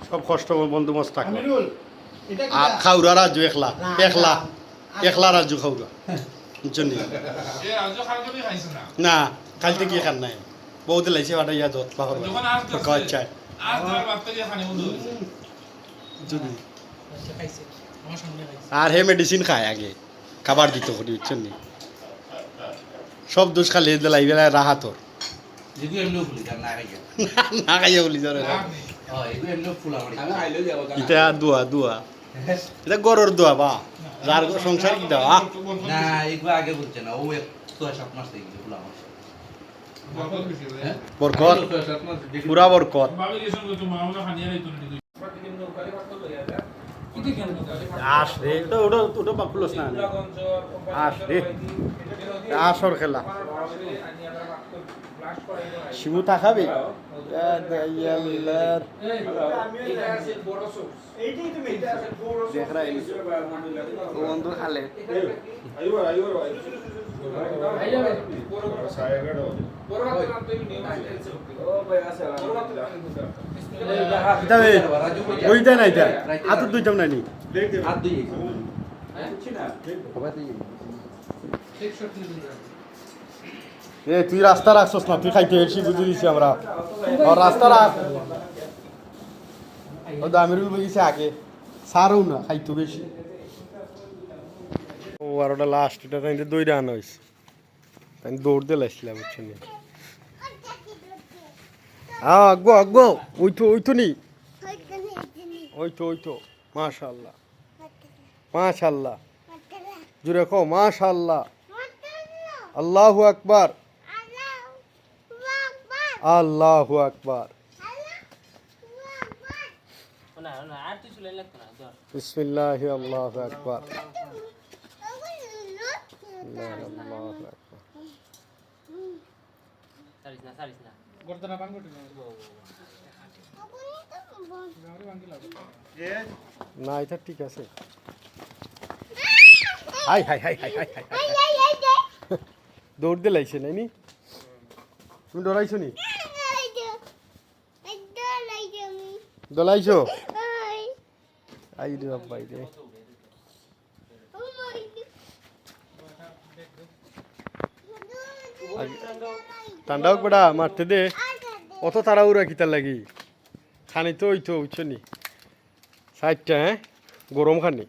সব কষ্ট বন্ধু মস্ত থাকলো আর খাউরা রাজু একলা একলা একলা রাজু খাউরা বুঝছেন না কালতে কি খান নাই বহুত লাইছে বাটা ইয়া যত বাহর আচ্ছা আর হে মেডিসিন খায় আগে খাবার দিত করি বুঝছেন নি সব দোষ খালি দিলাই বেলা রাহাতর না খাইয়া বলি ধরে এটা দোয়া দোয়া এটা গরর দোয়া বা যার সংসার কি দাও না এগুলো আগে বলছে না ও 6-7 মাস থেকে ফুলা মাস বরকত পুরা বরকত আস রে ওটা ওটা ওটা বাপুলস না আস রে আসর খেলা শিবু থাকাবি বন্ধু খালে ওইটা নাই হাত দুইটাম নাই এ তুই রাস্তা রাখছস না তুই খাইতে এসে বুঝে দিছি আমরা রাস্তা রাখ ও দামিরুল বগিছে আগে সারও না খাইতো বেশি ও আর ওটা লাস্ট এটা তাই দইরা আনা হয়েছে তাই দৌড় দিয়ে লাইছিলাম বুঝছেন আগো আগো ওইতো নি ওইতো মাশাআল্লাহ মাশাআল্লাহ জুড়ে কো মাশাআল্লাহ আল্লাহু আকবার আল্লাহু আকবার বিসমিল্লাহি আল্লাহু আকবার আল্লাহু আকবার না এটা ঠিক আছে high high high high high দৌড় দিয়ে লাইছে নাইনি তুমি ডরাইছো নি দলাইছো আই রে বাবাই রে ঠান্ডা হোক বেড়া মারতে দে অত তাড়াহুড়া কিতার লাগি খানি তো ওই তো বুঝছো নি সাইডটা হ্যাঁ গরম খানি